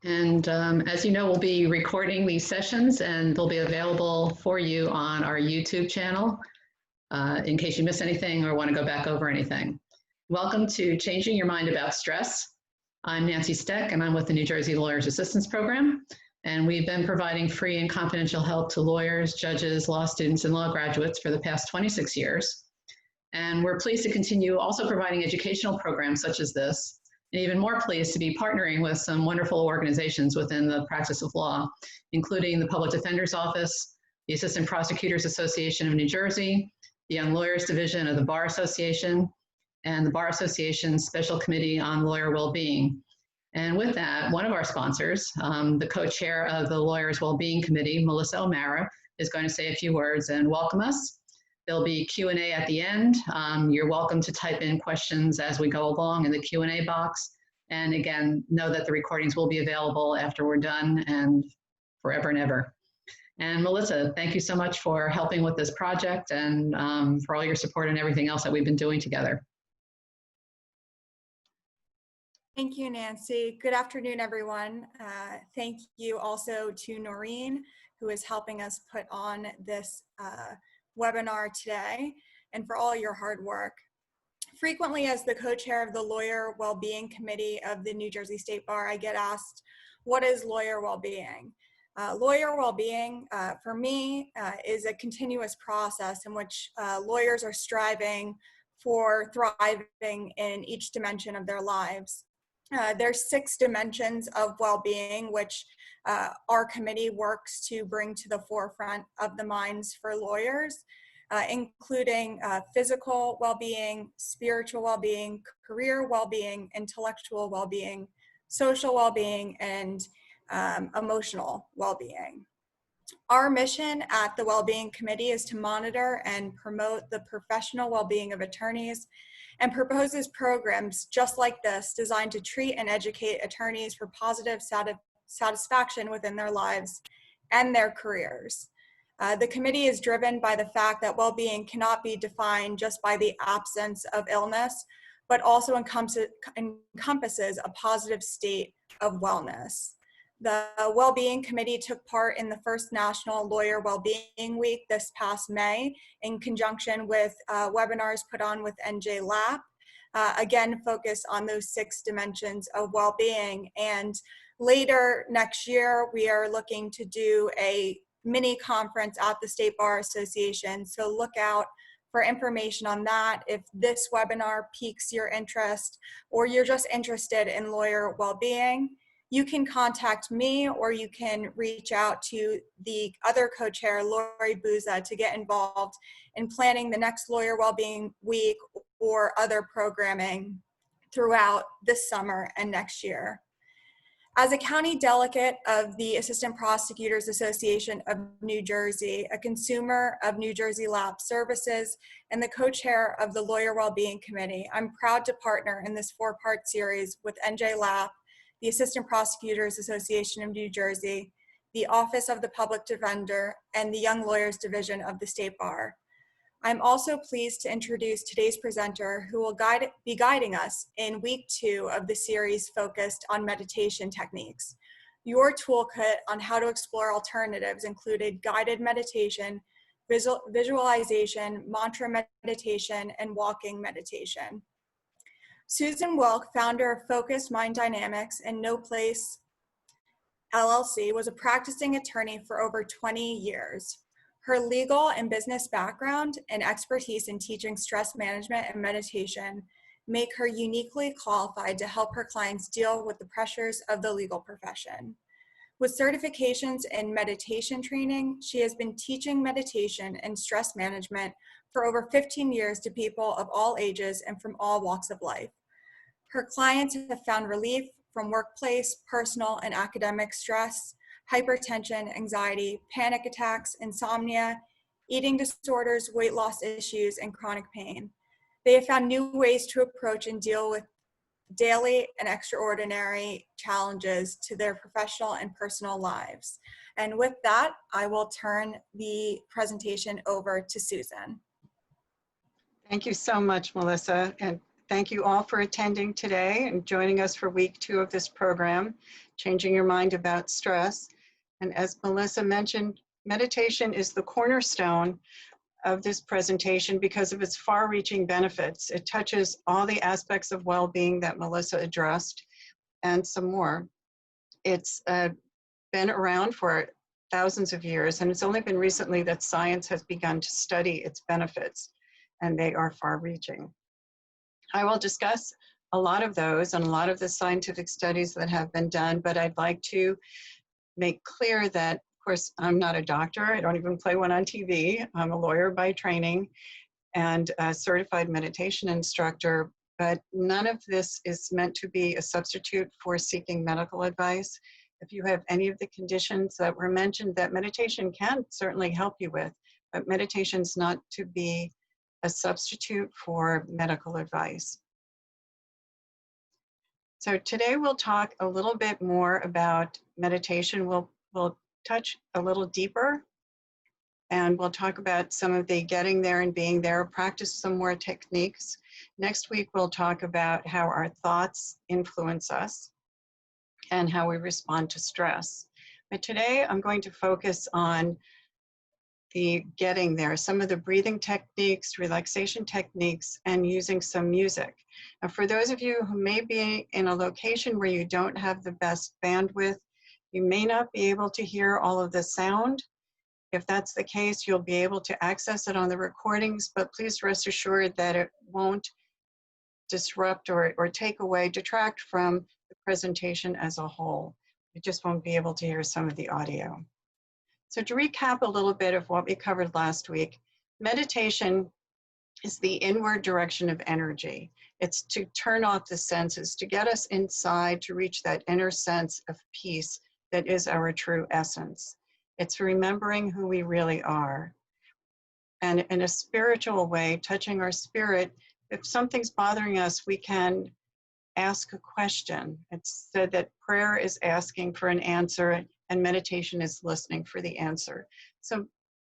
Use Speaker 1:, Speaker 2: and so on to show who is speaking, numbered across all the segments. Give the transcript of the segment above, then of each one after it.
Speaker 1: And as you know, we'll be recording these sessions and they'll be available for you on our YouTube channel in case you miss anything or want to go back over anything. Welcome to Changing Your Mind About Stress. I'm Nancy Steck and I'm with the New Jersey Lawyers Assistance Program. And we've been providing free and confidential help to lawyers, judges, law students, and law graduates for the past 26 years. And we're pleased to continue also providing educational programs such as this, and even more pleased to be partnering with some wonderful organizations within the practice of law, including the Public Defender's Office, the Assistant Prosecutors Association of New Jersey, the Young Lawyers Division of the Bar Association, and the Bar Association's Special Committee on Lawyer Wellbeing. And with that, one of our sponsors, the co-chair of the Lawyers Wellbeing Committee, Melissa O'Mara, is going to say a few words and welcome us. There'll be Q&A at the end. You're welcome to type in questions as we go along in the Q&A box. And again, know that the recordings will be available after we're done and forever and ever. And Melissa, thank you so much for helping with this project and for all your support and everything else that we've been doing together.
Speaker 2: Thank you, Nancy. Good afternoon, everyone. Thank you also to Noreen, who is helping us put on this webinar today, and for all your hard work. Frequently, as the co-chair of the Lawyer Wellbeing Committee of the New Jersey State Bar, I get asked, what is lawyer wellbeing? Lawyer wellbeing, for me, is a continuous process in which lawyers are striving for thriving in each dimension of their lives. There's 6 dimensions of well-being, which our committee works to bring to the forefront of the minds for lawyers, including physical well-being, spiritual well-being, career well-being, intellectual well-being, social well-being, and emotional well-being. Our mission at the Wellbeing Committee is to monitor and promote the professional well-being of attorneys and proposes programs just like this designed to treat and educate attorneys for positive satisfaction within their lives and their careers. The committee is driven by the fact that well-being cannot be defined just by the absence of illness, but also encompasses a positive state of wellness. The Wellbeing Committee took part in the first National Lawyer Wellbeing Week this past May in conjunction with webinars put on with NJSBA, again focused on those 6 dimensions of well-being. And later next year, we are looking to do a mini conference at the State Bar Association, so look out for information on that. If this webinar piques your interest or you're just interested in lawyer well-being, you can contact me or you can reach out to the other co-chair, Lori Buza, to get involved in planning the next Lawyer Wellbeing Week or other programming throughout this summer and next year. As a county delegate of the Assistant Prosecutors Association of New Jersey, a consumer of New Jersey Lab Services, and the co-chair of the Lawyer Wellbeing Committee, I'm proud to partner in this 4-part series with NJSBA, the Assistant Prosecutors Association of New Jersey, the Office of the Public Defender, and the Young Lawyers Division of the State Bar. I'm also pleased to introduce today's presenter, who will be guiding us in week 2 of the series focused on meditation techniques. Your toolkit on how to explore alternatives included guided meditation, visualization, mantra meditation, and walking meditation. Susan Wilk, founder of Focused Mind Dynamics and No Place LLC, was a practicing attorney for over 20 years. Her legal and business background and expertise in teaching stress management and meditation make her uniquely qualified to help her clients deal with the pressures of the legal profession. With certifications in meditation training, she has been teaching meditation and stress management for over 15 years to people of all ages and from all walks of life. Her clients have found relief from workplace, personal, and academic stress, hypertension, anxiety, panic attacks, insomnia, eating disorders, weight loss issues, and chronic pain. They have found new ways to approach and deal with daily and extraordinary challenges to their professional and personal lives. And with that, I will turn the presentation over to Susan.
Speaker 3: Thank you so much, Melissa. And Thank you all for attending today and joining us for week 2 of this program, Changing Your Mind About Stress. And as Melissa mentioned, meditation is the cornerstone of this presentation because of its far-reaching benefits. It touches all the aspects of well-being that Melissa addressed and some more. It's been around for thousands of years, and it's only been recently that science has begun to study its benefits, and they are far-reaching. I will discuss a lot of those and a lot of the scientific studies that have been done, but I'd like to make clear that, of course, I'm not a doctor. I don't even play one on TV. I'm a lawyer by training and a certified meditation instructor, but none of this is meant to be a substitute for seeking medical advice. If you have any of the conditions that were mentioned, that meditation can certainly help you with, but meditation is not to be a substitute for medical advice. So today we'll talk a little bit more about meditation. We'll touch a little deeper, and we'll talk about some of the getting there and being there, practice some more techniques. Next week we'll talk about how our thoughts influence us and how we respond to stress. But today I'm going to focus on the getting there, some of the breathing techniques, relaxation techniques, and using some music. Now, for those of you who may be in a location where you don't have the best bandwidth, you may not be able to hear all of the sound. If that's the case, you'll be able to access it on the recordings, but please rest assured that it won't disrupt or detract from the presentation as a whole. You just won't be able to hear some of the audio. So to recap a little bit of what we covered last week, meditation is the inward direction of energy. It's to turn off the senses, to get us inside, to reach that inner sense of peace that is our true essence. It's remembering who we really are. And in a spiritual way, touching our spirit, if something's bothering us, we can ask a question. It's said that prayer is asking for an answer and meditation is listening for the answer. So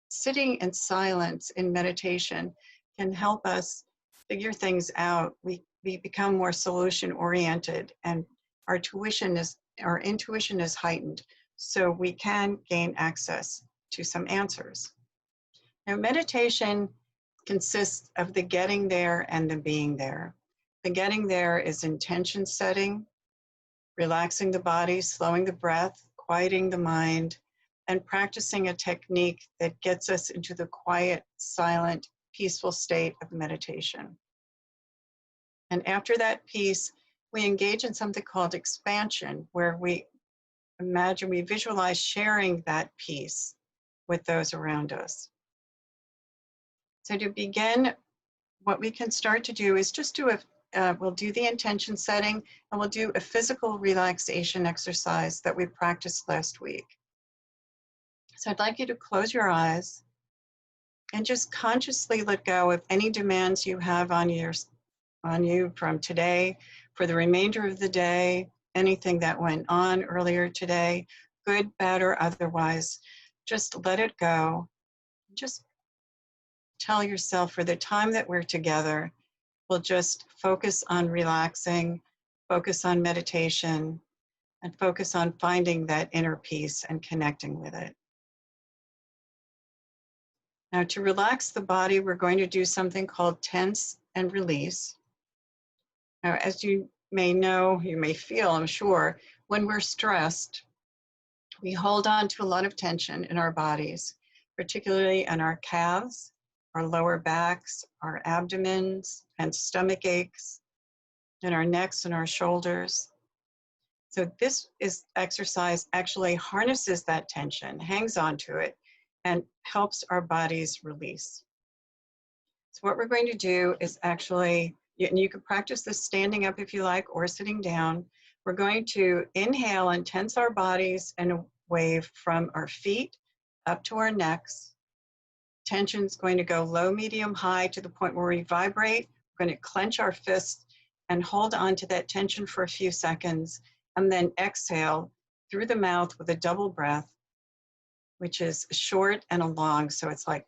Speaker 3: sitting in silence in meditation can help us figure things out. We become more solution oriented, and our intuition is heightened, so we can gain access to some answers. Now, meditation consists of the getting there and the being there. The getting there is intention setting, relaxing the body, slowing the breath, quieting the mind, and practicing a technique that gets us into the quiet, silent, peaceful state of meditation. And after that piece, we engage in something called expansion, where we visualize sharing that piece with those around us. So to begin, what we can start to do is just do we'll do the intention setting, and we'll do a physical relaxation exercise that we practiced last week. So I'd like you to close your eyes and just consciously let go of any demands you have on you from today, for the remainder of the day, anything that went on earlier today, good, bad, or otherwise. Just let it go. Just tell yourself, for the time that we're together, we'll just focus on relaxing, focus on meditation, and focus on finding that inner peace and connecting with it. Now, to relax the body, we're going to do something called tense and release. Now, as you may know, you may feel, I'm sure, when we're stressed, we hold on to a lot of tension in our bodies, particularly in our calves, our lower backs, our abdomens, and stomach aches, and our necks and our shoulders. So this exercise actually harnesses that tension, hangs on to it, and helps our bodies release. So what we're going to do is actually, and you can practice this standing up if you like, or sitting down. We're going to inhale and tense our bodies in a wave from our feet up to our necks. Tension's going to go low, medium, high to the point where we vibrate. We're going to clench our fists and hold on to that tension for a few seconds, and then exhale through the mouth with a double breath, which is short and a long. So it's like,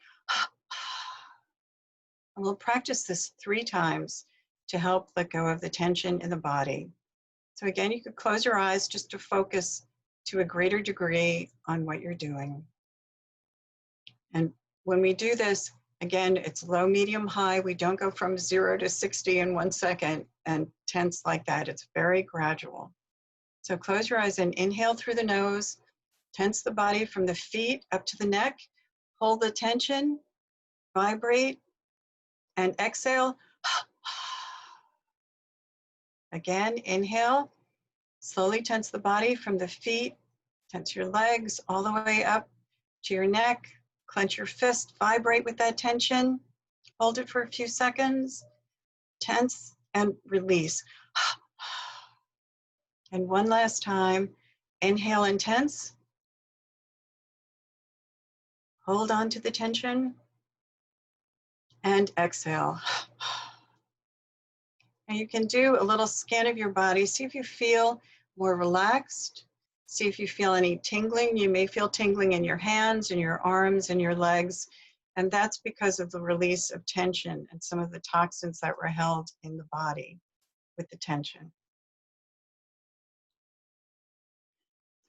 Speaker 3: and we'll practice this 3 times. to help let go of the tension in the body. So again, you could close your eyes just to focus to a greater degree on what you're doing. And when we do this, again, it's low, medium, high. We don't go from 0 to 60 in 1 second and tense like that. It's very gradual. So close your eyes and inhale through the nose, tense the body from the feet up to the neck, hold the tension, vibrate, and exhale. Again, inhale, slowly tense the body from the feet, tense your legs all the way up to your neck, clench your fist, vibrate with that tension, hold it for a few seconds, tense and release. And one last time, inhale and tense, hold on to the tension, and exhale. And you can do a little scan of your body, see if you feel more relaxed, see if you feel any tingling. You may feel tingling in your hands and your arms and your legs, and that's because of the release of tension and some of the toxins that were held in the body with the tension.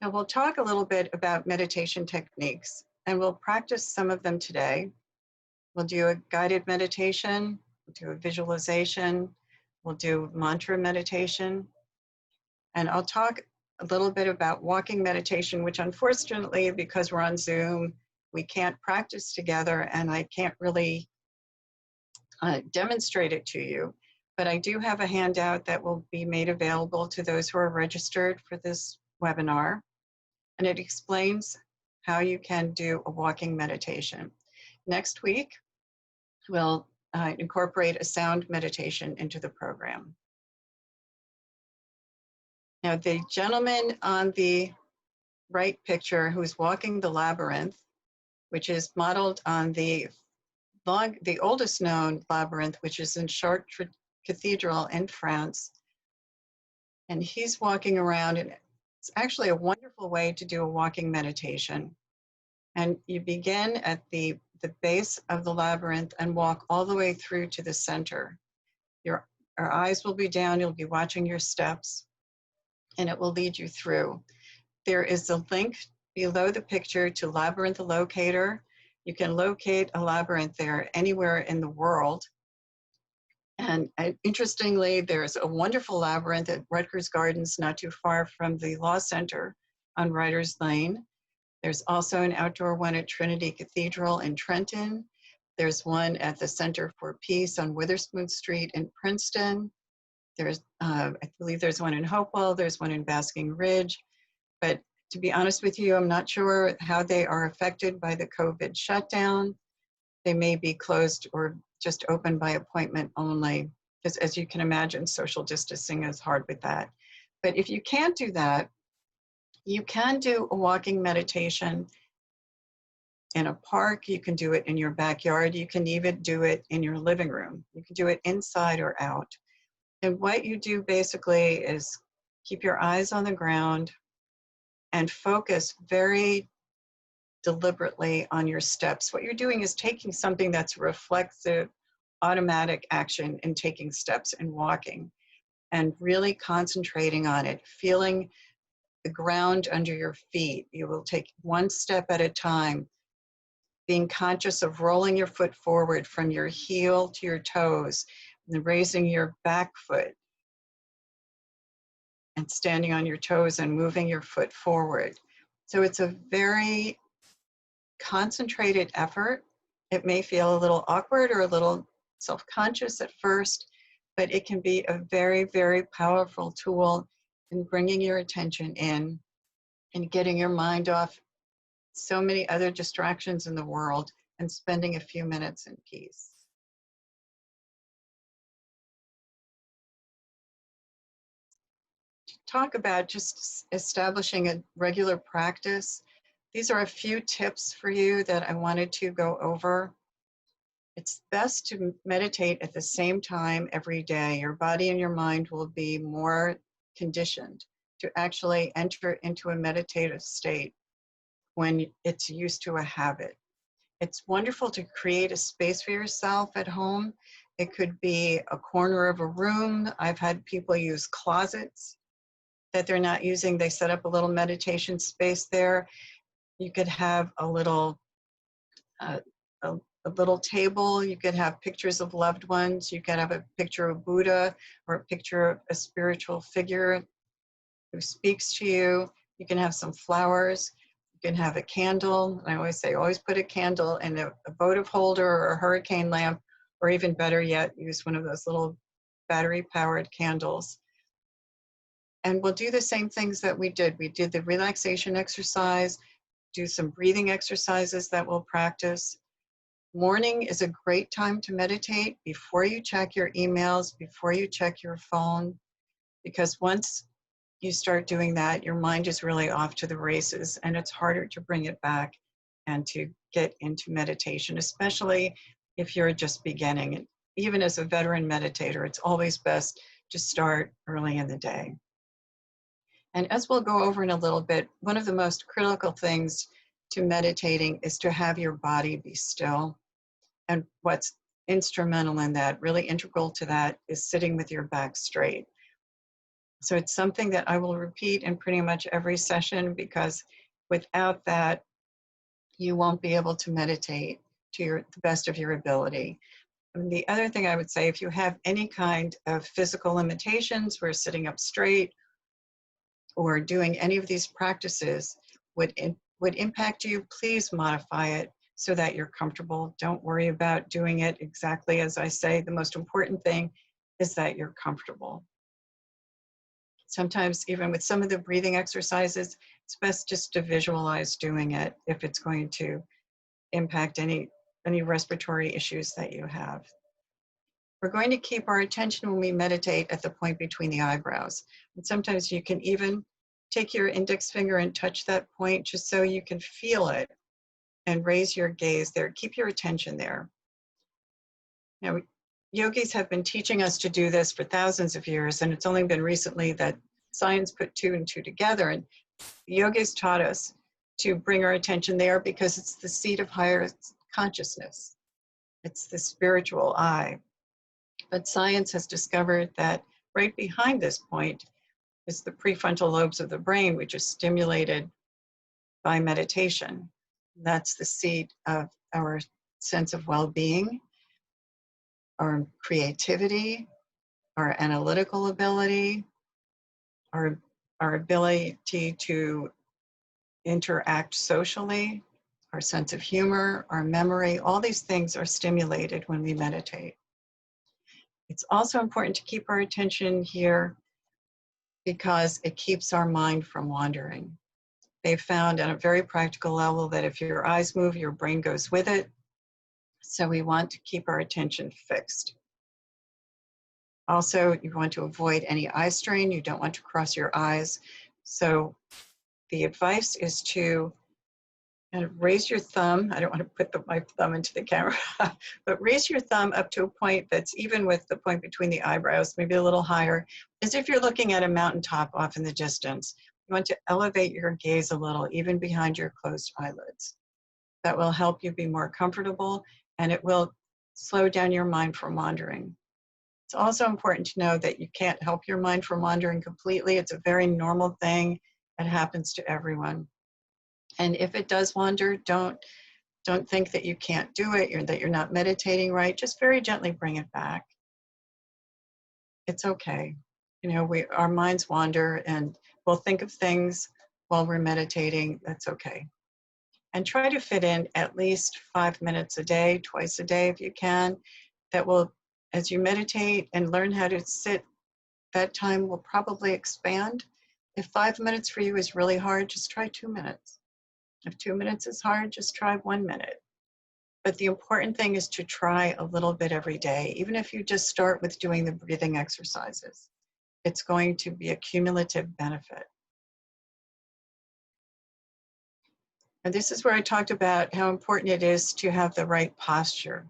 Speaker 3: So we'll talk a little bit about meditation techniques, and we'll practice some of them today. We'll do a guided meditation, we'll do a visualization, we'll do mantra meditation, and I'll talk a little bit about walking meditation, which unfortunately, because we're on Zoom, we can't practice together, and I can't really demonstrate it to you. But I do have a handout that will be made available to those who are registered for this webinar, and it explains how you can do a walking meditation. Next week, we'll incorporate a sound meditation into the program. Now, the gentleman on the right picture who's walking the labyrinth, which is modeled on the oldest known labyrinth, which is in Chartres Cathedral in France. And he's walking around, and it's actually a wonderful way to do a walking meditation. And you begin at the base of the labyrinth and walk all the way through to the center. Your eyes will be down, you'll be watching your steps, and it will lead you through. There is a link below the picture to Labyrinth Locator. You can locate a labyrinth there anywhere in the world. And interestingly, there's a wonderful labyrinth at Rutgers Gardens, not too far from the Law Center on Writers Lane. There's also an outdoor one at Trinity Cathedral in Trenton. There's one at the Center for Peace on Witherspoon Street in Princeton. There's, I believe there's one in Hopewell, there's one in Basking Ridge. But to be honest with you, I'm not sure how they are affected by the COVID shutdown. They may be closed or just open by appointment only, because as you can imagine, social distancing is hard with that. But if you can't do that, you can do a walking meditation in a park, you can do it in your backyard, you can even do it in your living room. You can do it inside or out. And what you do basically is keep your eyes on the ground and focus very deliberately on your steps. What you're doing is taking something that's reflexive, automatic action and taking steps and walking, and really concentrating on it, feeling the ground under your feet. You will take one step at a time, being conscious of rolling your foot forward from your heel to your toes, and then raising your back foot and standing on your toes and moving your foot forward. So it's a very concentrated effort. It may feel a little awkward or a little self-conscious at first, but it can be a very, very powerful tool in bringing your attention in and getting your mind off so many other distractions in the world and spending a few minutes in peace. To talk about just establishing a regular practice, these are a few tips for you that I wanted to go over. It's best to meditate at the same time every day. Your body and your mind will be more conditioned to actually enter into a meditative state when it's used to a habit. It's wonderful to create a space for yourself at home It could be a corner of a room. I've had people use closets that they're not using. They set up a little meditation space there. You could have a little a little table. You could have pictures of loved ones. You could have a picture of Buddha or a picture of a spiritual figure who speaks to you. You can have some flowers. You can have a candle. I always say, always put a candle in a votive holder or a hurricane lamp, or even better yet, use one of those little battery-powered candles. And we'll do the same things that we did. We did the relaxation exercise, do some breathing exercises that we'll practice. Morning is a great time to meditate before you check your emails, before you check your phone, because once you start doing that, your mind is really off to the races, and it's harder to bring it back and to get into meditation, especially if you're just beginning. And even as a veteran meditator, it's always best to start early in the day. And as we'll go over in a little bit, one of the most critical things to meditating is to have your body be still. And what's instrumental in that, really integral to that, is sitting with your back straight. So it's something that I will repeat in pretty much every session, because without that, you won't be able to meditate to the best of your ability. And the other thing I would say, if you have any kind of physical limitations where sitting up straight or doing any of these practices would impact you, please modify it so that you're comfortable. Don't worry about doing it exactly as I say. The most important thing is that you're comfortable. Sometimes even with some of the breathing exercises, it's best just to visualize doing it if it's going to impact any respiratory issues that you have. We're going to keep our attention when we meditate at the point between the eyebrows. And sometimes you can even take your index finger and touch that point just so you can feel it and raise your gaze there. Keep your attention there. Now, yogis have been teaching us to do this for thousands of years, and it's only been recently that science put 2 and 2 together. And the yogis taught us to bring our attention there because it's the seat of higher consciousness. It's the spiritual eye. But science has discovered that right behind this point is the prefrontal lobes of the brain, which is stimulated by meditation. That's the seat of our sense of well-being, our creativity, our analytical ability, our ability to interact socially, our sense of humor, our memory. All these things are stimulated when we meditate. It's also important to keep our attention here because it keeps our mind from wandering. They've found on a very practical level that if your eyes move, your brain goes with it. So we want to keep our attention fixed. Also, you want to avoid any eye strain. You don't want to cross your eyes. So the advice is to kind of raise your thumb. I don't want to put my thumb into the camera, but raise your thumb up to a point that's even with the point between the eyebrows, maybe a little higher, as if you're looking at a mountaintop off in the distance. You want to elevate your gaze a little, even behind your closed eyelids. That will help you be more comfortable, and it will slow down your mind from wandering. It's also important to know that you can't help your mind from wandering completely. It's a very normal thing. It happens to everyone. And if it does wander, don't think that you can't do it or that you're not meditating right. Just very gently bring it back. It's okay. You know, our minds wander, and we'll think of things while we're meditating. That's okay. And try to fit in at least 5 minutes a day, twice a day if you can. That will, as you meditate and learn how to sit, that time will probably expand. If 5 minutes for you is really hard, just try 2 minutes. If 2 minutes is hard, just try 1 minute. But the important thing is to try a little bit every day, even if you just start with doing the breathing exercises. It's going to be a cumulative benefit. And this is where I talked about how important it is to have the right posture.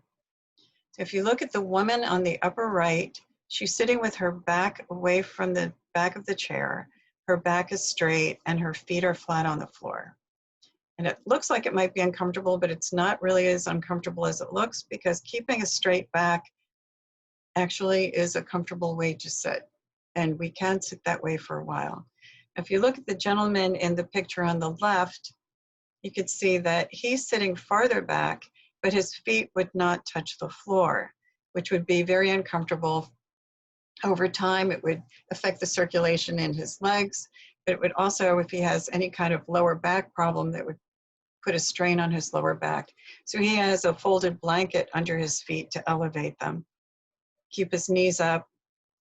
Speaker 3: So if you look at the woman on the upper right, she's sitting with her back away from the back of the chair. Her back is straight and her feet are flat on the floor. And it looks like it might be uncomfortable, but it's not really as uncomfortable as it looks, because keeping a straight back actually is a comfortable way to sit. And we can sit that way for a while. If you look at the gentleman in the picture on the left, you could see that he's sitting farther back, but his feet would not touch the floor, which would be very uncomfortable. Over time, it would affect the circulation in his legs, but it would also, if he has any kind of lower back problem, that would put a strain on his lower back. So he has a folded blanket under his feet to elevate them, keep his knees up.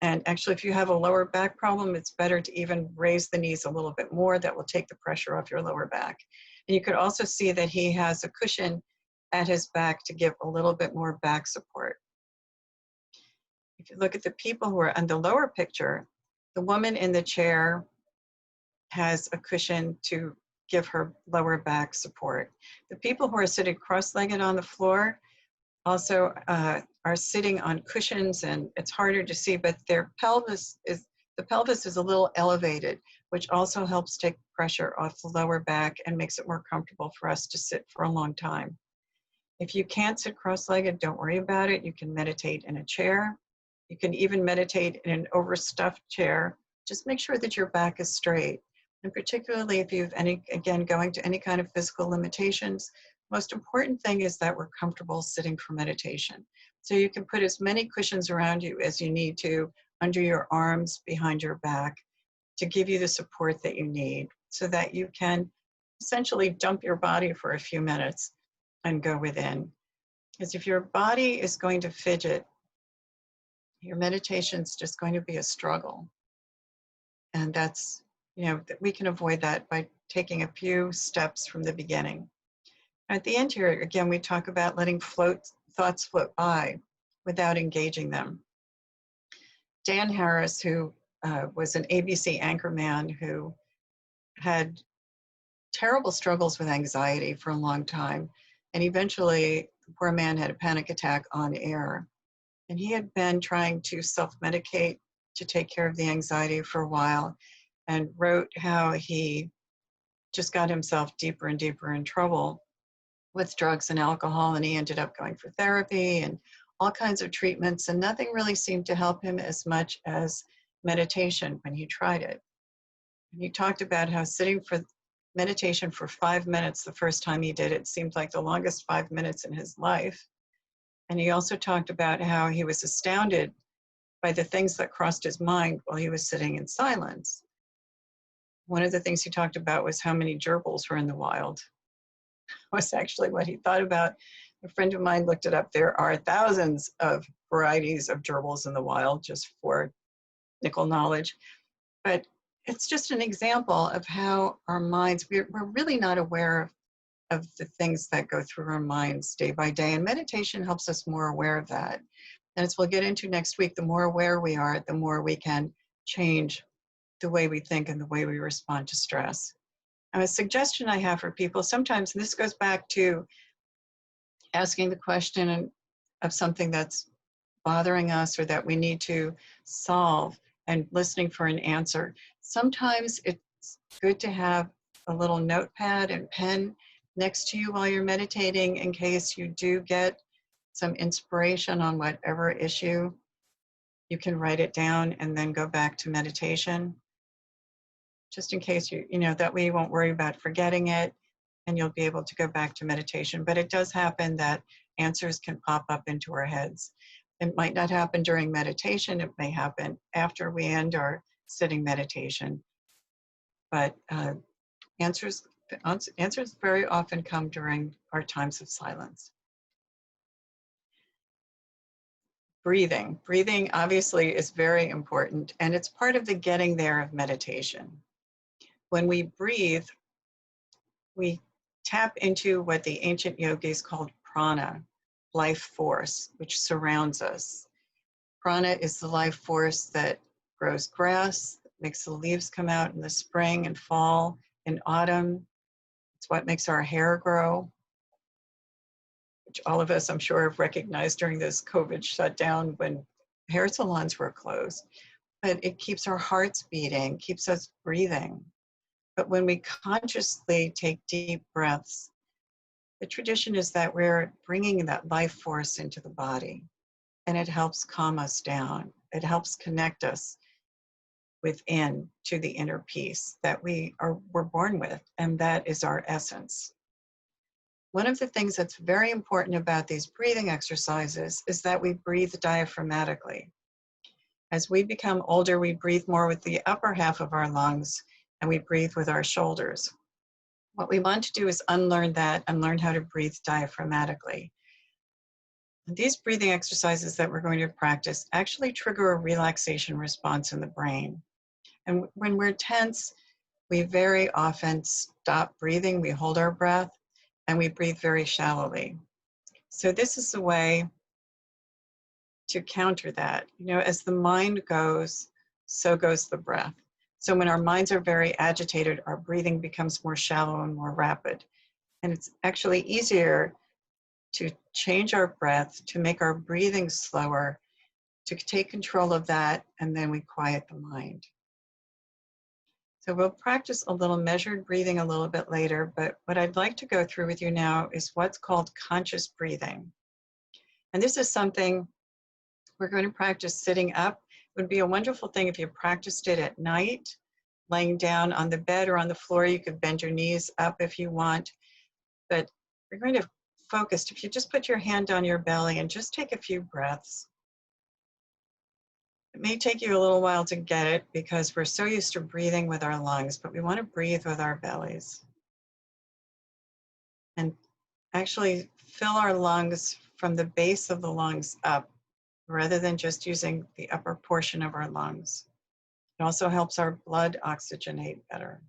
Speaker 3: And actually, if you have a lower back problem, it's better to even raise the knees a little bit more. That will take the pressure off your lower back. And you could also see that he has a cushion at his back to give a little bit more back support. If you look at the people who are on the lower picture, the woman in the chair has a cushion to give her lower back support. The people who are sitting cross-legged on the floor also are sitting on cushions, and it's harder to see, but their pelvis is a little elevated, which also helps take pressure off the lower back and makes it more comfortable for us to sit for a long time. If you can't sit cross-legged, don't worry about it. You can meditate in a chair. You can even meditate in an overstuffed chair. Just make sure that your back is straight. And particularly if you've going to any kind of physical limitations, most important thing is that we're comfortable sitting for meditation. So you can put as many cushions around you as you need to, under your arms, behind your back, to give you the support that you need so that you can essentially dump your body for a few minutes and go within. Because if your body is going to fidget, your meditation's just going to be a struggle. And that's, we can avoid that by taking a few steps from the beginning. At the end here, again, we talk about letting thoughts float by without engaging them. Dan Harris, who was an ABC anchorman who had terrible struggles with anxiety for a long time, and eventually the poor man had a panic attack on air. And he had been trying to self-medicate to take care of the anxiety for a while, and wrote how he just got himself deeper and deeper in trouble with drugs and alcohol, and he ended up going for therapy and all kinds of treatments, and nothing really seemed to help him as much as meditation when he tried it. And he talked about how sitting for meditation for 5 minutes the first time he did it seemed like the longest 5 minutes in his life. And he also talked about how he was astounded by the things that crossed his mind while he was sitting in silence. One of the things he talked about was how many gerbils were in the wild. Was actually what he thought about. A friend of mine looked it up. There are thousands of varieties of gerbils in the wild, just for nickel knowledge. But it's just an example of how our minds, we're really not aware of the things that go through our minds day by day. And meditation helps us more aware of that. And as we'll get into next week, the more aware we are, the more we can change the way we think and the way we respond to stress. Now, a suggestion I have for people, sometimes, and this goes back to asking the question of something that's bothering us or that we need to solve and listening for an answer. Sometimes it's good to have a little notepad and pen next to you while you're meditating in case you do get some inspiration on whatever issue. You can write it down and then go back to meditation. Just in case that way you won't worry about forgetting it and you'll be able to go back to meditation. But it does happen that answers can pop up into our heads. It might not happen during meditation. It may happen after we end our sitting meditation. But answers very often come during our times of silence. Breathing. Breathing obviously is very important, and it's part of the getting there of meditation. When we breathe, we tap into what the ancient yogis called prana, life force, which surrounds us. Prana is the life force that grows grass, makes the leaves come out in the spring and fall and autumn. It's what makes our hair grow, which all of us, I'm sure, have recognized during this COVID shutdown when hair salons were closed. But it keeps our hearts beating, keeps us breathing. But when we consciously take deep breaths, the tradition is that we're bringing that life force into the body. and it helps calm us down. It helps connect us within to the inner peace that we're born with, and that is our essence. One of the things that's very important about these breathing exercises is that we breathe diaphragmatically. As we become older, we breathe more with the upper half of our lungs, and we breathe with our shoulders. What we want to do is unlearn that and learn how to breathe diaphragmatically. And these breathing exercises that we're going to practice actually trigger a relaxation response in the brain. And when we're tense, we very often stop breathing, we hold our breath, and we breathe very shallowly. So this is the way to counter that. You know, as the mind goes, so goes the breath. So when our minds are very agitated, our breathing becomes more shallow and more rapid. And it's actually easier to change our breath, to make our breathing slower, to take control of that, and then we quiet the mind. So we'll practice a little measured breathing a little bit later, but what I'd like to go through with you now is what's called conscious breathing. And this is something we're going to practice sitting up. It would be a wonderful thing if you practiced it at night, laying down on the bed or on the floor. You could bend your knees up if you want, but we're going to focus. If you just put your hand on your belly and just take a few breaths. It may take you a little while to get it because we're so used to breathing with our lungs, but we want to breathe with our bellies. And actually fill our lungs from the base of the lungs up rather than just using the upper portion of our lungs. It also helps our blood oxygenate better.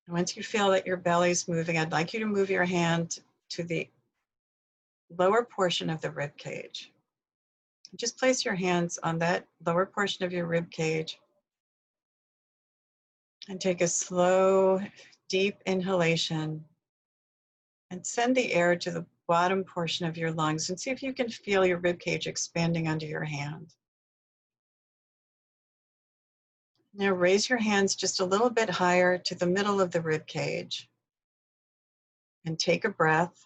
Speaker 3: And once you feel that your belly's moving, I'd like you to move your hand to the lower portion of the rib cage. Just place your hands on that lower portion of your rib cage and take a slow, deep inhalation and send the air to the bottom portion of your lungs and see if you can feel your rib cage expanding under your hand. Now raise your hands just a little bit higher to the middle of the rib cage and take a breath.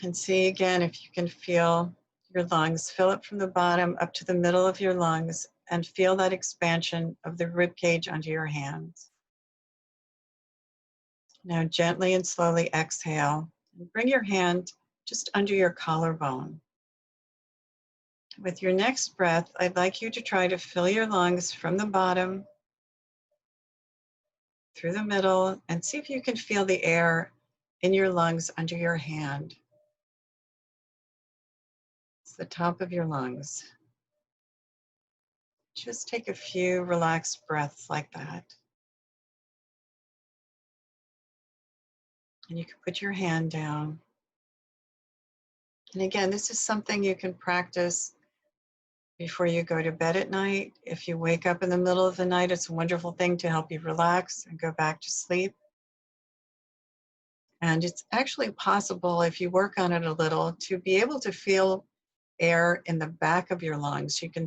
Speaker 3: And see again if you can feel your lungs. Fill it from the bottom up to the middle of your lungs and feel that expansion of the rib cage under your hands. Now gently and slowly exhale and bring your hand just under your collarbone. With your next breath, I'd like you to try to fill your lungs from the bottom through the middle and see if you can feel the air in your lungs under your hand. It's the top of your lungs. Just take a few relaxed breaths like that. And you can put your hand down. And again, this is something you can practice before you go to bed at night. If you wake up in the middle of the night, it's a wonderful thing to help you relax and go back to sleep. And it's actually possible, if you work on it a little, to be able to feel air in the back of your lungs. You can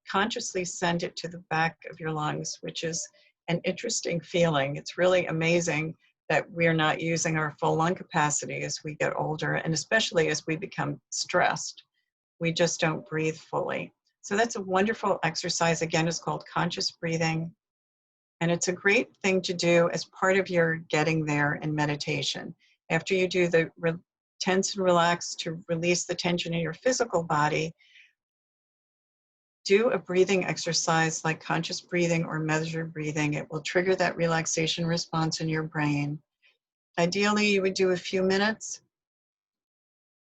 Speaker 3: consciously send it to the back of your lungs, which is an interesting feeling. It's really amazing that we're not using our full lung capacity as we get older, and especially as we become stressed. We just don't breathe fully. So that's a wonderful exercise. Again, it's called conscious breathing. And it's a great thing to do as part of your getting there in meditation. After you do the tense and relax to release the tension in your physical body, do a breathing exercise like conscious breathing or measured breathing. It will trigger that relaxation response in your brain. Ideally, you would do a few minutes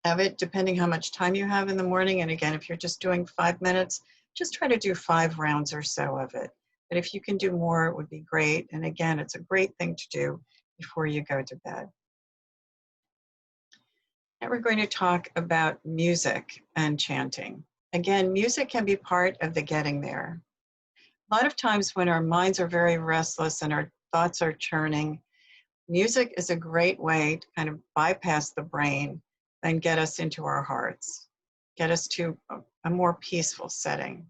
Speaker 3: of it, depending how much time you have in the morning. And again, if you're just doing 5 minutes, just try to do 5 rounds or so of it. But if you can do more, it would be great. And again, it's a great thing to do before you go to bed. Now we're going to talk about music and chanting. Again, music can be part of the getting there. A lot of times when our minds are very restless and our thoughts are churning, music is a great way to kind of bypass the brain and get us into our hearts, get us to a more peaceful setting.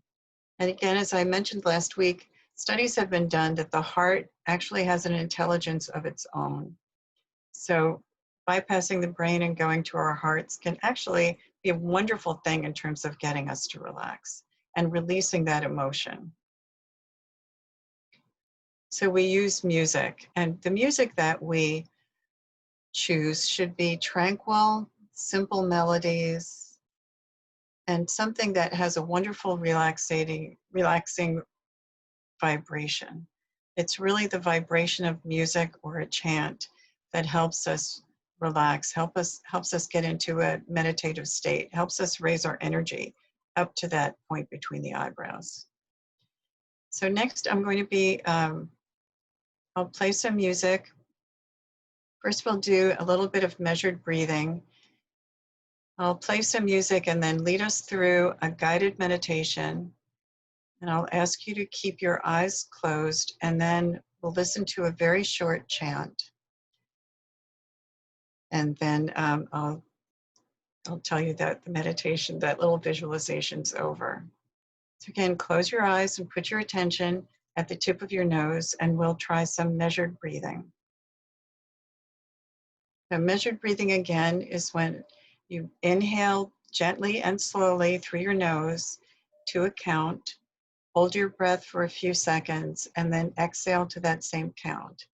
Speaker 3: And again, as I mentioned last week, studies have been done that the heart actually has an intelligence of its own. So bypassing the brain and going to our hearts can actually be a wonderful thing in terms of getting us to relax and releasing that emotion. So we use music, and the music that we choose should be tranquil, simple melodies, and something that has a wonderful relaxing vibration. It's really the vibration of music or a chant that helps us relax, helps us get into a meditative state, helps us raise our energy up to that point between the eyebrows. So next I'm going to be, I'll play some music. First we'll do a little bit of measured breathing. I'll play some music and then lead us through a guided meditation. And I'll ask you to keep your eyes closed, and then we'll listen to a very short chant. And then I'll tell you that the meditation, that little visualization's over. So again, close your eyes and put your attention at the tip of your nose, and we'll try some measured breathing. So measured breathing again is when you inhale gently and slowly through your nose to a count. Hold your breath for a few seconds and then exhale to that same count.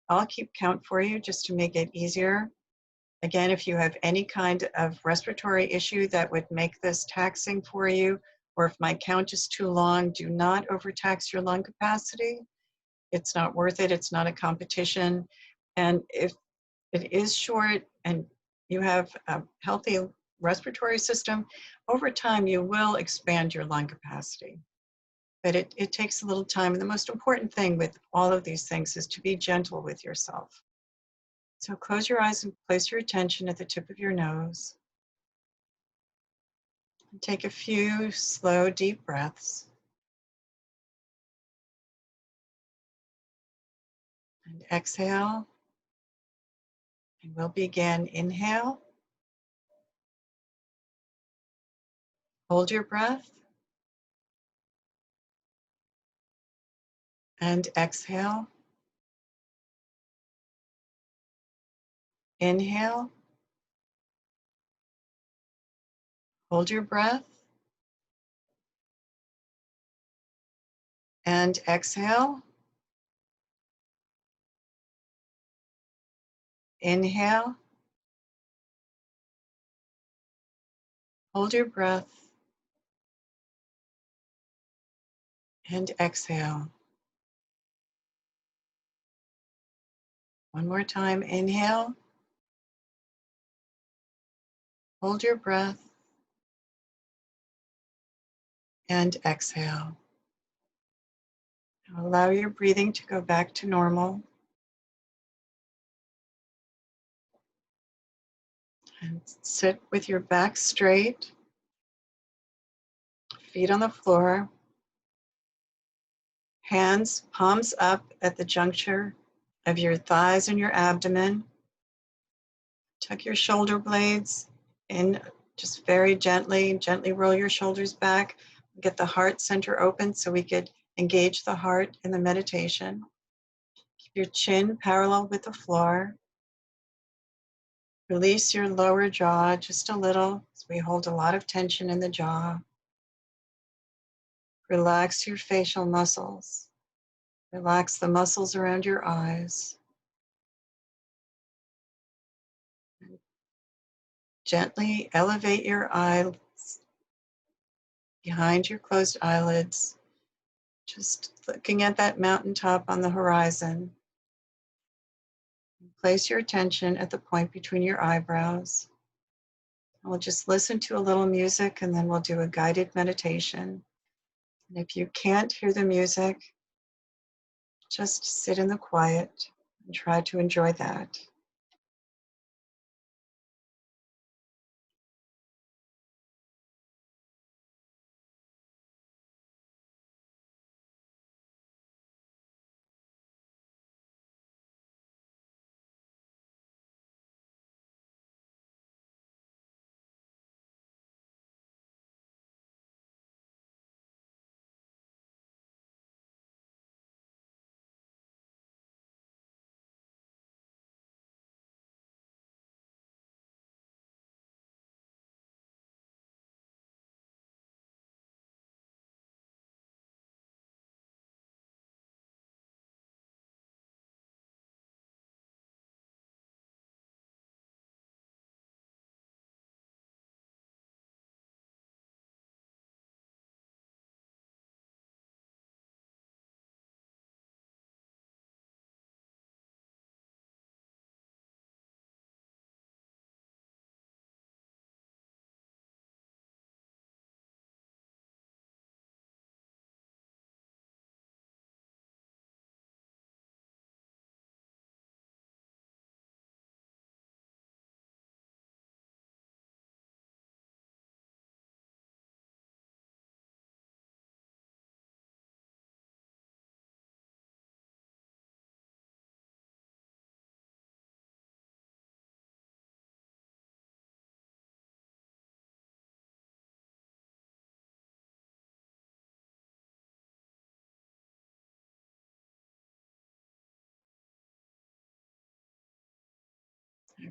Speaker 3: I'll keep count for you just to make it easier. Again, if you have any kind of respiratory issue that would make this taxing for you, or if my count is too long, do not overtax your lung capacity. It's not worth it. It's not a competition. And if it is short and you have a healthy respiratory system, over time you will expand your lung capacity. But it takes a little time. And the most important thing with all of these things is to be gentle with yourself. So close your eyes and place your attention at the tip of your nose. And take a few slow, deep breaths. And exhale. And we'll begin. Inhale. Hold your breath. And exhale. Inhale. Hold your breath. And exhale. Inhale. Hold your breath. And exhale. One more time. Inhale. Hold your breath. And exhale. Now allow your breathing to go back to normal. And sit with your back straight, feet on the floor, hands palms up at the juncture of your thighs and your abdomen. Tuck your shoulder blades in just very gently, gently roll your shoulders back. Get the heart center open so we could engage the heart in the meditation. Keep your chin parallel with the floor. Release your lower jaw just a little, as we hold a lot of tension in the jaw. Relax your facial muscles. Relax the muscles around your eyes. Gently elevate your eyes behind your closed eyelids, just looking at that mountaintop on the horizon. Place your attention at the point between your eyebrows. We'll just listen to a little music and then we'll do a guided meditation. And if you can't hear the music, just sit in the quiet and try to enjoy that.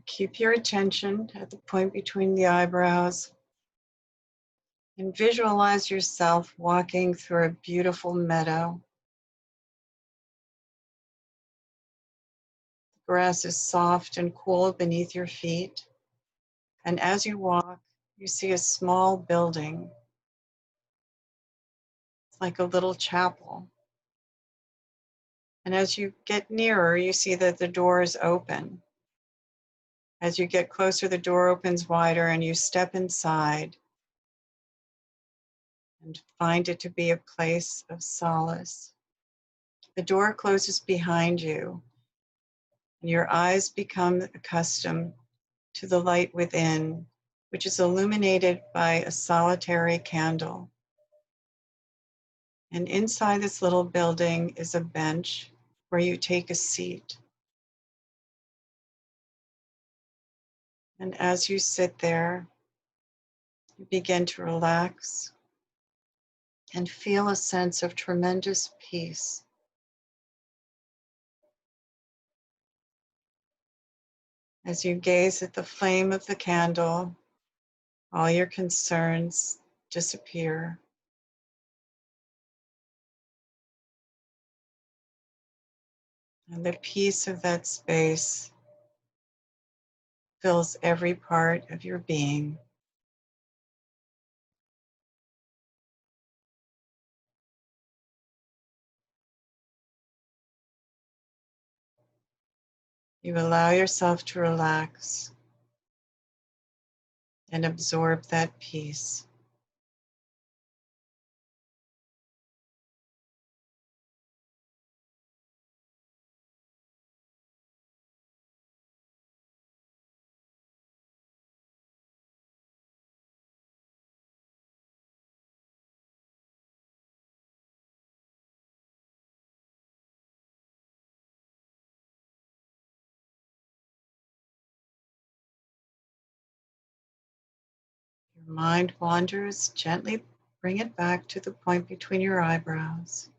Speaker 3: Keep your attention at the point between the eyebrows and visualize yourself walking through a beautiful meadow. The grass is soft and cool beneath your feet, and as you walk, you see a small building. It's like a little chapel. And as you get nearer, you see that the door is open. As you get closer, the door opens wider and you step inside and find it to be a place of solace. The door closes behind you and your eyes become accustomed to the light within, which is illuminated by a solitary candle. And inside this little building is a bench where you take a seat. And as you sit there, you begin to relax and feel a sense of tremendous peace. As you gaze at the flame of the candle, all your concerns disappear. And the peace of that space fills every part of your being. You allow yourself to relax and absorb that peace. Your mind wanders, gently bring it back to the point between your eyebrows.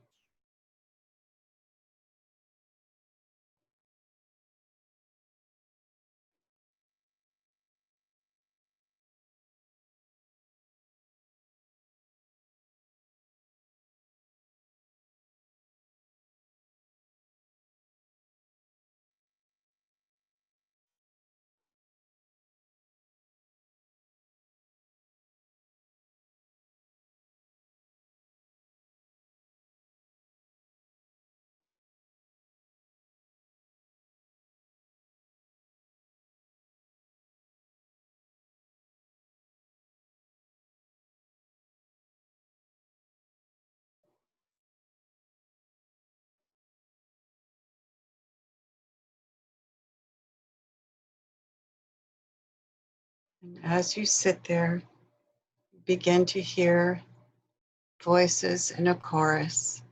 Speaker 3: And as you sit there, you begin to hear voices in a chorus.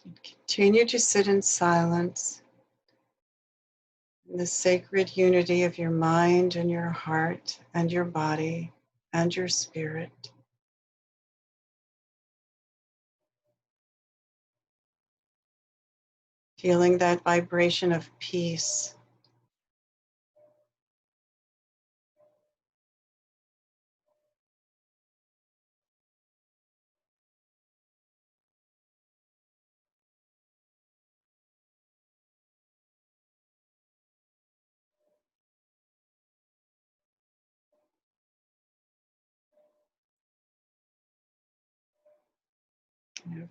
Speaker 3: And continue to sit in silence in the sacred unity of your mind and your heart and your body and your spirit. Feeling that vibration of peace.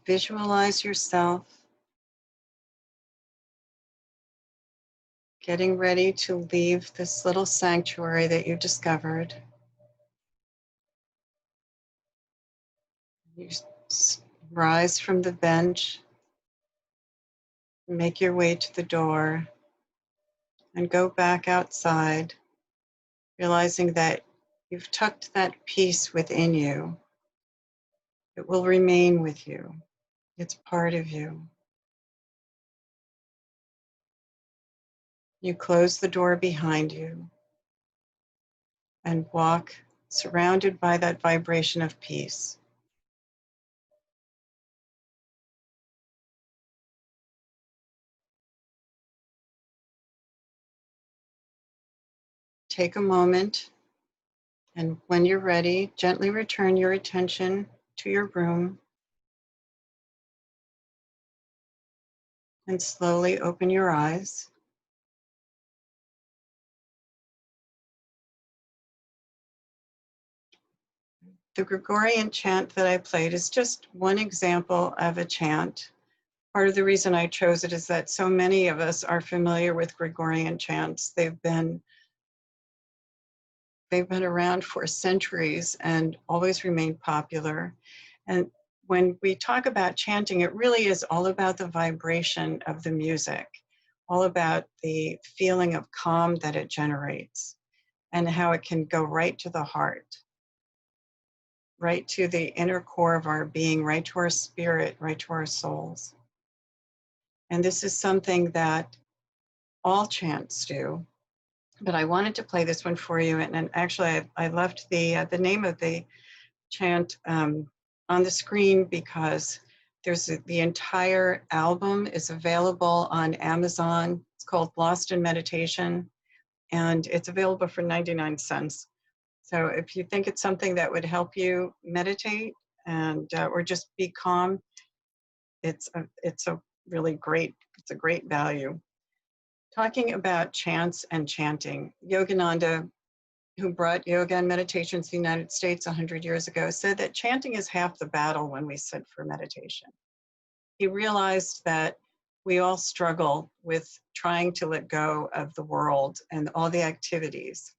Speaker 3: Visualize yourself getting ready to leave this little sanctuary that you discovered. You rise from the bench, make your way to the door, and go back outside, realizing that you've tucked that peace within you. It will remain with you. It's part of you. You close the door behind you and walk surrounded by that vibration of peace. Take a moment, and when you're ready, gently return your attention to your room and slowly open your eyes. The Gregorian chant that I played is just one example of a chant. Part of the reason I chose it is that so many of us are familiar with Gregorian chants. They've been around for centuries and always remain popular. And when we talk about chanting, it really is all about the vibration of the music, all about the feeling of calm that it generates and how it can go right to the heart, right to the inner core of our being, right to our spirit, right to our souls. And this is something that all chants do. But I wanted to play this one for you. And actually, I left the name of the chant on the screen because the entire album is available on Amazon. It's called Lost in Meditation, and it's available for 99 cents. So if you think it's something that would help you meditate and or just be calm, it's a great value. Talking about chants and chanting, Yogananda, who brought yoga and meditation to the United States 100 years ago, said that chanting is half the battle when we sit for meditation. He realized that we all struggle with trying to let go of the world and all the activities.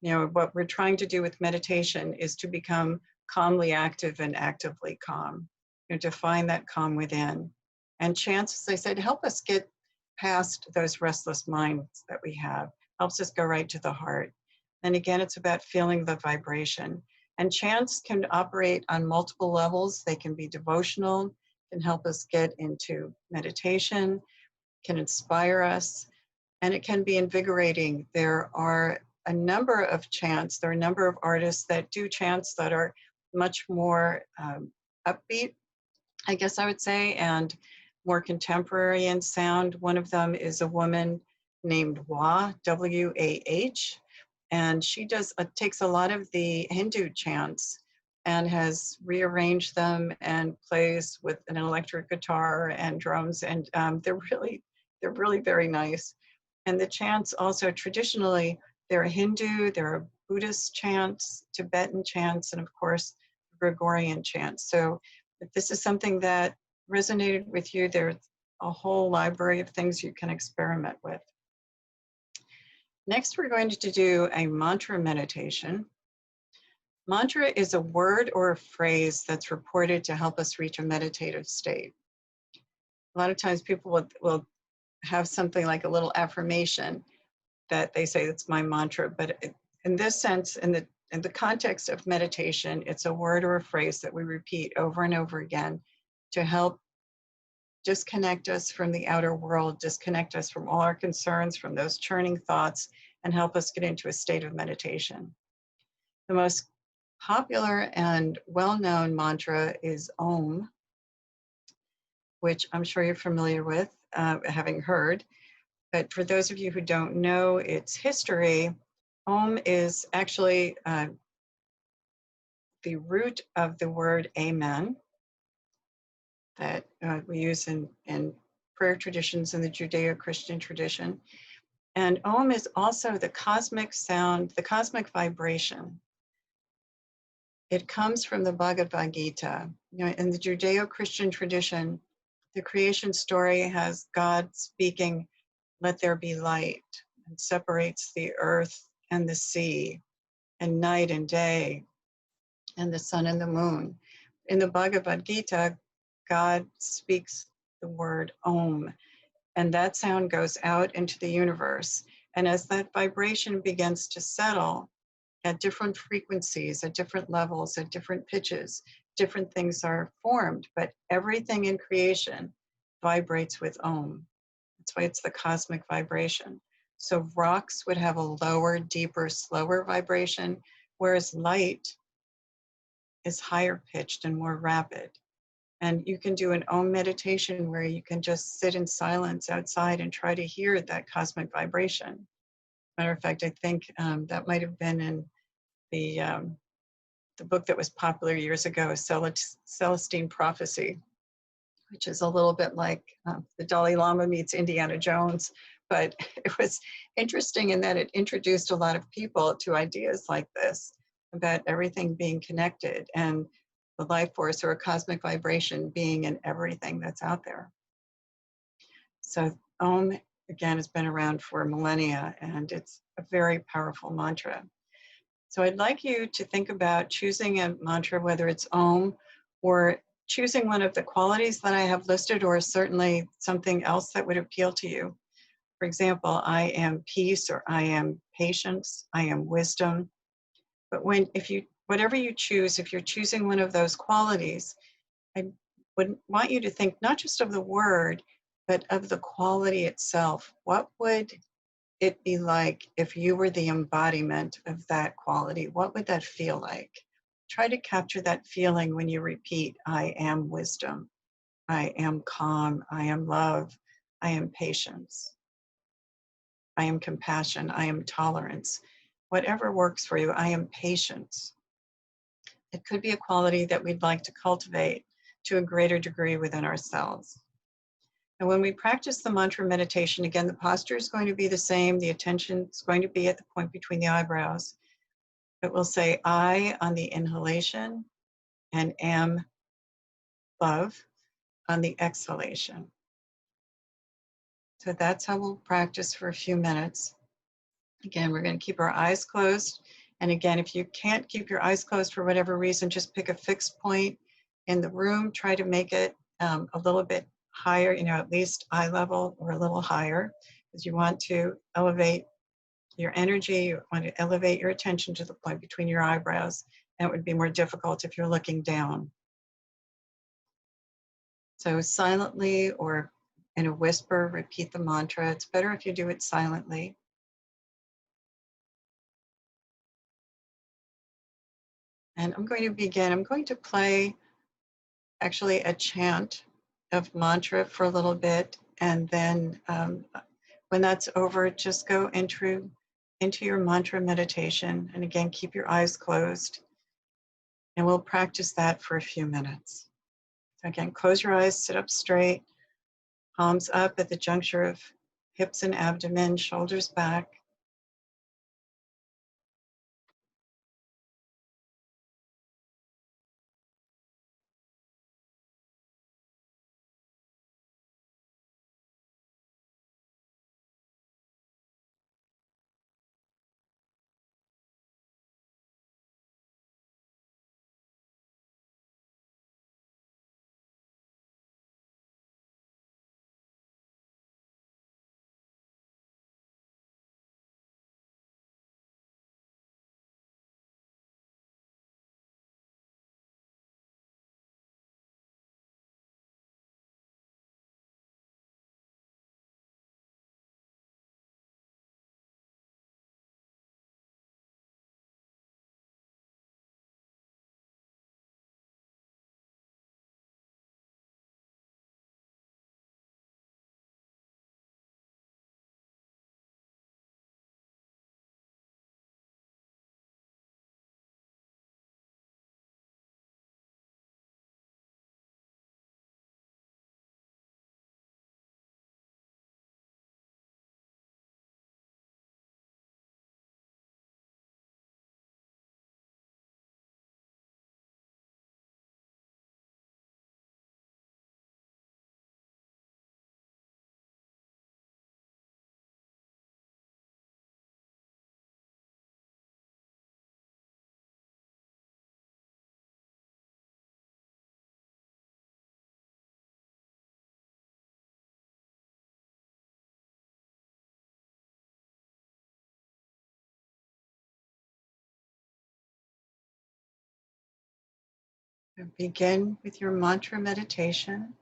Speaker 3: You know, what we're trying to do with meditation is to become calmly active and actively calm, you know, to find that calm within. And chants, as I said, help us get past those restless minds that we have, helps us go right to the heart. And again, it's about feeling the vibration. And chants can operate on multiple levels. They can be devotional, can help us get into meditation, can inspire us, and it can be invigorating. There are a number of chants, there are a number of artists that do chants that are much more upbeat, I guess I would say, and more contemporary in sound. One of them is a woman named Wah, W-A-H, and she takes a lot of the Hindu chants and has rearranged them and plays with an electric guitar and drums, and they're really very nice. And the chants also traditionally, they're Hindu, there are Buddhist chants, Tibetan chants, and of course, Gregorian chants. So if this is something that resonated with you, there's a whole library of things you can experiment with. Next, we're going to do a mantra meditation. Mantra is a word or a phrase that's reported to help us reach a meditative state. A lot of times people will have something like a little affirmation that they say, it's my mantra, but in this sense, in the context of meditation, it's a word or a phrase that we repeat over and over again to help disconnect us from the outer world, disconnect us from all our concerns, from those churning thoughts, and help us get into a state of meditation. The most popular and well-known mantra is Om, which I'm sure you're familiar with, having heard. But for those of you who don't know its history, Om is actually the root of the word amen that we use in prayer traditions in the Judeo-Christian tradition. And Om is also the cosmic sound, the cosmic vibration. it comes from the Bhagavad Gita. You know, in the Judeo-Christian tradition, the creation story has God speaking, "Let there be light," and separates the earth and the sea, and night and day, and the sun and the moon. In the Bhagavad Gita, God speaks the word Om, and that sound goes out into the universe. And as that vibration begins to settle at different frequencies, at different levels, at different pitches, different things are formed, but everything in creation vibrates with Om. That's why it's the cosmic vibration. So rocks would have a lower, deeper, slower vibration, whereas light is higher pitched and more rapid. And you can do an Om meditation where you can just sit in silence outside and try to hear that cosmic vibration. Matter of fact, I think that might have been in the book that was popular years ago, Celestine Prophecy, which is a little bit like the Dalai Lama meets Indiana Jones. But it was interesting in that it introduced a lot of people to ideas like this about everything being connected and the life force or a cosmic vibration being in everything that's out there. So Om, again, has been around for millennia, and it's a very powerful mantra. So I'd like you to think about choosing a mantra, whether it's Om or choosing one of the qualities that I have listed, or certainly something else that would appeal to you. For example, I am peace, or I am patience, I am wisdom. But whatever you choose, if you're choosing one of those qualities, I would want you to think not just of the word, but of the quality itself. What would it be like if you were the embodiment of that quality? What would that feel like? Try to capture that feeling when you repeat, I am wisdom, I am calm, I am love, I am patience, I am compassion, I am tolerance. Whatever works for you, I am patience. It could be a quality that we'd like to cultivate to a greater degree within ourselves. And when we practice the mantra meditation, again, the posture is going to be the same. The attention is going to be at the point between the eyebrows. But we'll say I on the inhalation and am love on the exhalation. So that's how we'll practice for a few minutes. Again, we're going to keep our eyes closed. And again, if you can't keep your eyes closed for whatever reason, just pick a fixed point in the room. Try to make it a little bit higher, at least eye level or a little higher, because you want to elevate your energy. You want to elevate your attention to the point between your eyebrows. And it would be more difficult if you're looking down. So silently or in a whisper, repeat the mantra. It's better if you do it silently. And I'm going to begin. I'm going to play actually a chant of mantra for a little bit. And then when that's over, just go into your mantra meditation. And again, keep your eyes closed. And we'll practice that for a few minutes. So again, close your eyes, sit up straight, palms up at the juncture of hips and abdomen, shoulders back. Begin with your mantra meditation.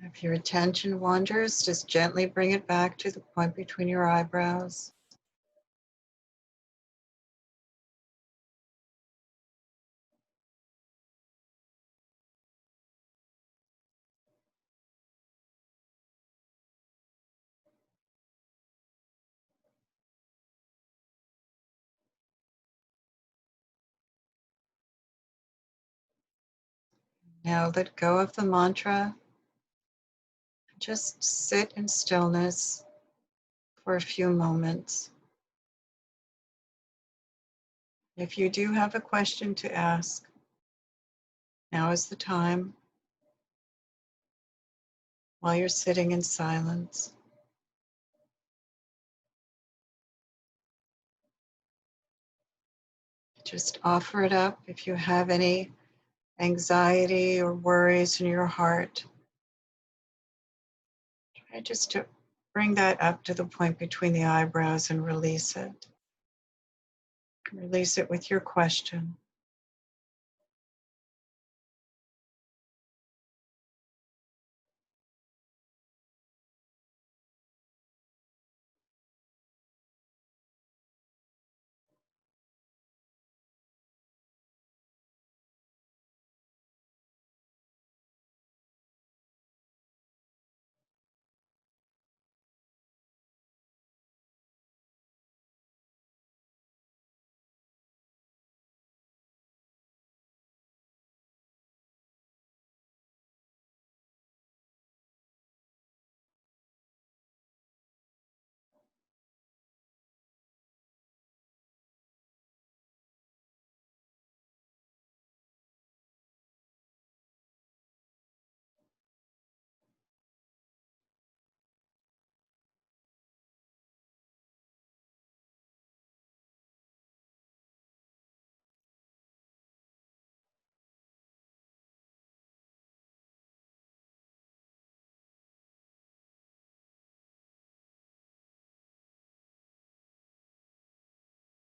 Speaker 3: If your attention wanders, just gently bring it back to the point between your eyebrows. Now let go of the mantra. Just sit in stillness for a few moments. If you do have a question to ask, now is the time while you're sitting in silence. Just offer it up. If you have any anxiety or worries in your heart, try just to bring that up to the point between the eyebrows and release it. Release it with your question.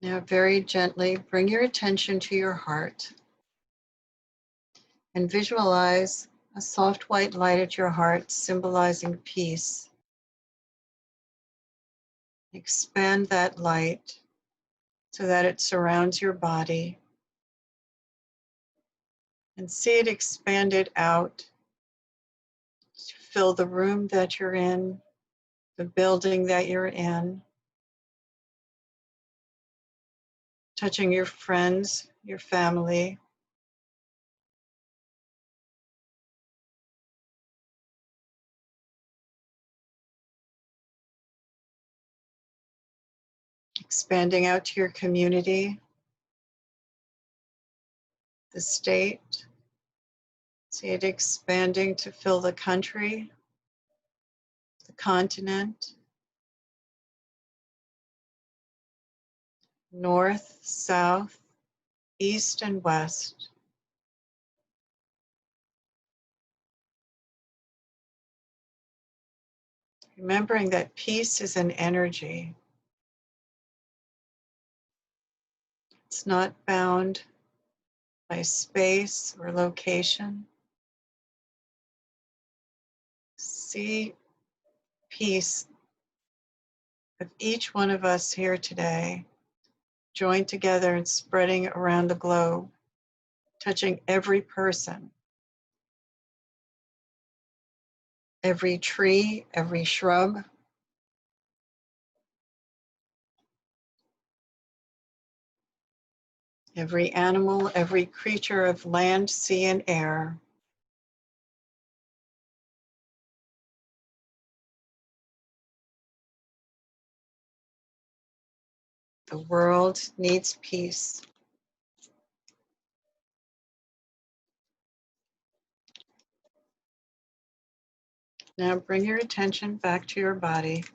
Speaker 3: Now, very gently, bring your attention to your heart and visualize a soft white light at your heart, symbolizing peace. Expand that light so that it surrounds your body, and see it expanded out to fill the room that you're in, the building that you're in, touching your friends, your family. Expanding out to your community, the state. See it expanding to fill the country, the continent, north, south, east, and west. Remembering that peace is an energy. It's not bound by space or location. See peace of each one of us here today, joined together and spreading around the globe, touching every person, every tree, every shrub, every animal, every creature of land, sea, and air. The world needs peace. Now bring your attention back to your body.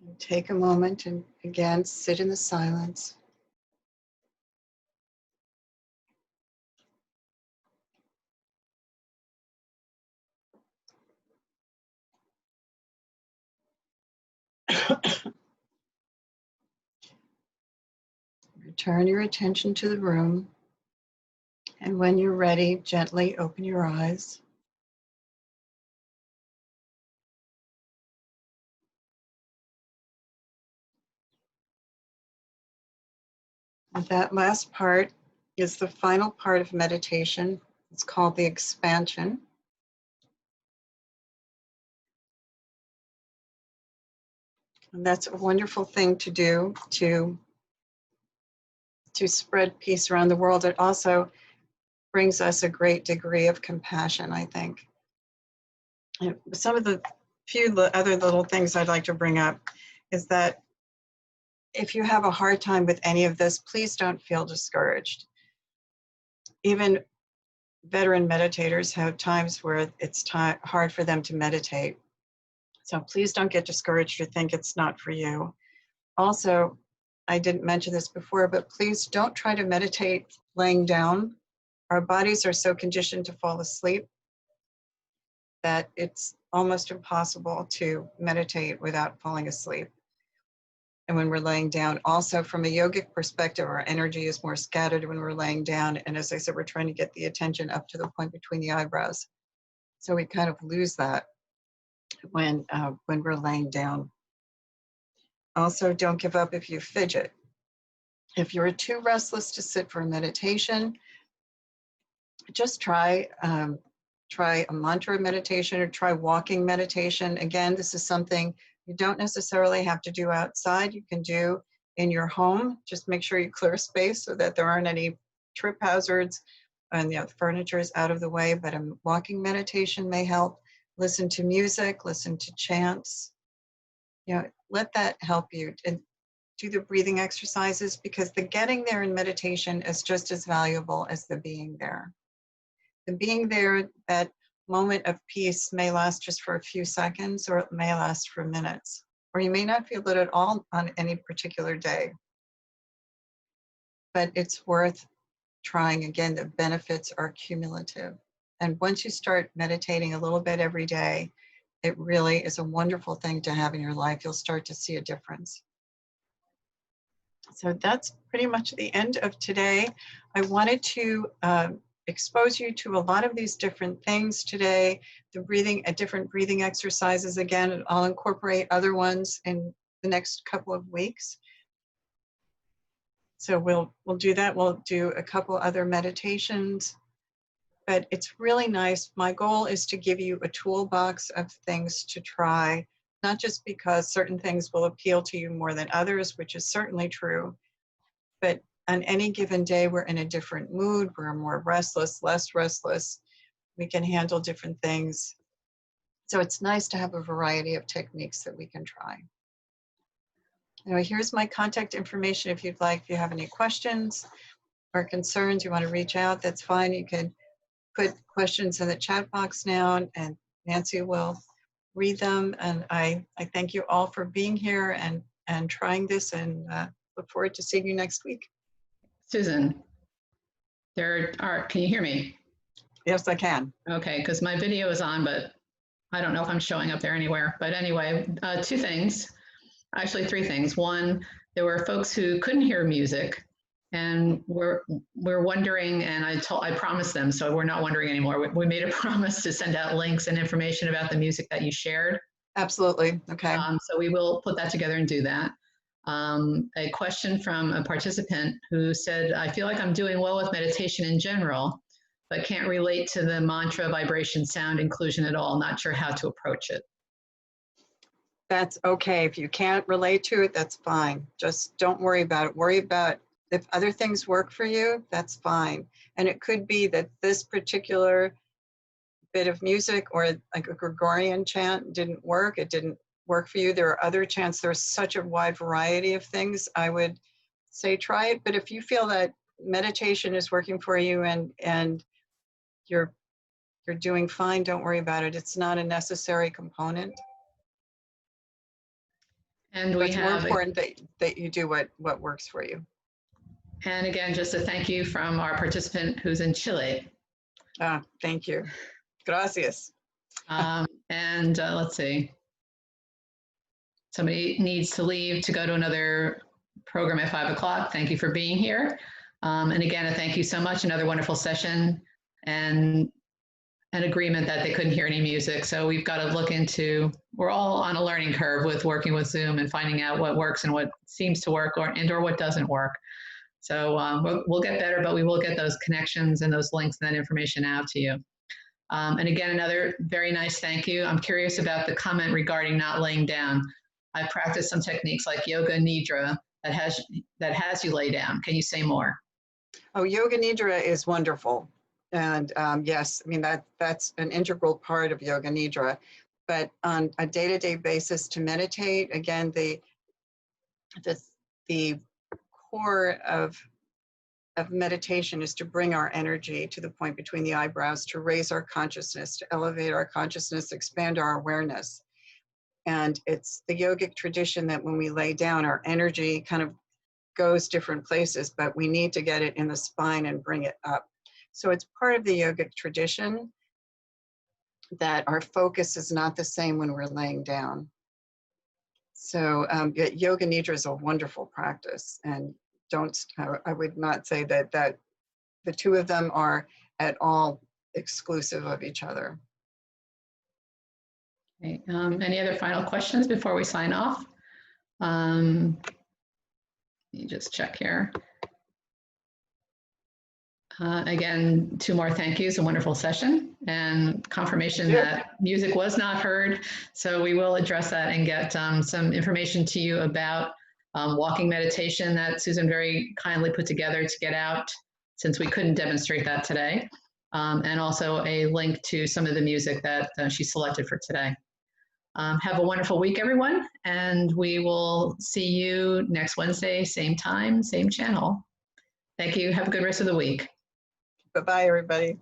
Speaker 3: And take a moment and again sit in the silence. Return your attention to the room, and when you're ready, gently open your eyes. And that last part is the final part of meditation. It's called the expansion. And that's a wonderful thing to do to spread peace around the world. It also brings us a great degree of compassion, I think. And some of the few other little things I'd like to bring up is that if you have a hard time with any of this, please don't feel discouraged. Even veteran meditators have times where it's hard for them to meditate. So please don't get discouraged or think it's not for you. Also, I didn't mention this before, but please don't try to meditate laying down. Our bodies are so conditioned to fall asleep that it's almost impossible to meditate without falling asleep. And when we're laying down, also from a yogic perspective, our energy is more scattered when we're laying down. And as I said, we're trying to get the attention up to the point between the eyebrows. So we kind of lose that when we're laying down. Also, don't give up if you fidget. If you're too restless to sit for a meditation, just try a mantra meditation or try walking meditation. Again, this is something you don't necessarily have to do outside. You can do in your home. Just make sure you clear space so that there aren't any trip hazards and the furniture is out of the way. But a walking meditation may help. Listen to music, listen to chants. Let that help you. And do the breathing exercises, because the getting there in meditation is just as valuable as the being there. The being there, that moment of peace may last just for a few seconds, or it may last for minutes, or you may not feel it at all on any particular day. But it's worth trying. Again, the benefits are cumulative. And once you start meditating a little bit every day, it really is a wonderful thing to have in your life. You'll start to see a difference. So that's pretty much the end of today. I wanted to expose you to a lot of these different things today. The breathing, different breathing exercises. Again, I'll incorporate other ones in the next couple of weeks. So we'll do that. We'll do a couple other meditations. But it's really nice. My goal is to give you a toolbox of things to try, not just because certain things will appeal to you more than others, which is certainly true, but on any given day, we're in a different mood. We're more restless, less restless. We can handle different things. So it's nice to have a variety of techniques that we can try. Anyway, here's my contact information if you'd like. If you have any questions or concerns, you want to reach out, that's fine. You can put questions in the chat box now, and Nancy will read them. And I thank you all for being here and trying this, and look forward to seeing you next week.
Speaker 1: Susan, can you hear me?
Speaker 3: Yes, I can.
Speaker 1: Okay, because my video is on, but I don't know if I'm showing up there anywhere. But anyway, two things, actually three things. One, there were folks who couldn't hear music, and we're wondering, and I promised them, so we're not wondering anymore. We made a promise to send out links and information about the music that you shared.
Speaker 3: Absolutely. Okay.
Speaker 1: So we will put that together and do that. A question from a participant who said, I feel like I'm doing well with meditation in general, but can't relate to the mantra, vibration, sound, inclusion at all. Not sure how to approach it.
Speaker 3: That's okay. If you can't relate to it, that's fine. Just don't worry about it. Worry about if other things work for you, that's fine. And it could be that this particular bit of music or like a Gregorian chant didn't work. It didn't work for you. There are other chants. There's such a wide variety of things. I would say try it. But if you feel that meditation is working for you and you're doing fine, don't worry about it. It's not a necessary component.
Speaker 1: And we
Speaker 3: it's more important that you do what works for you.
Speaker 1: And again, just a thank you from our participant who's in Chile.
Speaker 3: Thank you. Gracias.
Speaker 1: And let's see. Somebody needs to leave to go to another program at 5 o'clock. Thank you for being here. And again, a thank you so much. Another wonderful session, and an agreement that they couldn't hear any music. So we've got to look into, we're all on a learning curve with working with Zoom and finding out what works and what seems to work or what doesn't work. So we'll get better, but we will get those connections and those links and that information out to you. And again, another very nice thank you. I'm curious about the comment regarding not laying down. I practiced some techniques like yoga nidra that has you lay down. Can you say more?
Speaker 3: Oh, yoga nidra is wonderful. And yes, I mean, that's an integral part of yoga nidra. But on a day-to-day basis to meditate, again, the core of meditation is to bring our energy to the point between the eyebrows, to raise our consciousness, to elevate our consciousness, expand our awareness. And it's the yogic tradition that when we lay down, our energy kind of goes different places, but we need to get it in the spine and bring it up. So it's part of the yogic tradition that our focus is not the same when we're laying down. So yoga nidra is a wonderful practice, and I would not say that the two of them are at all exclusive of each other.
Speaker 1: Okay. Any other final questions before we sign off? Let me just check here. Again, two more thank yous, a wonderful session, and confirmation that music was not heard. So we will address that and get some information to you about walking meditation that Susan very kindly put together to get out, since we couldn't demonstrate that today, and also a link to some of the music that she selected for today. Have a wonderful week, everyone, and we will see you next Wednesday, same time, same channel. Thank you. Have a good rest of the week.
Speaker 3: Bye-bye, everybody.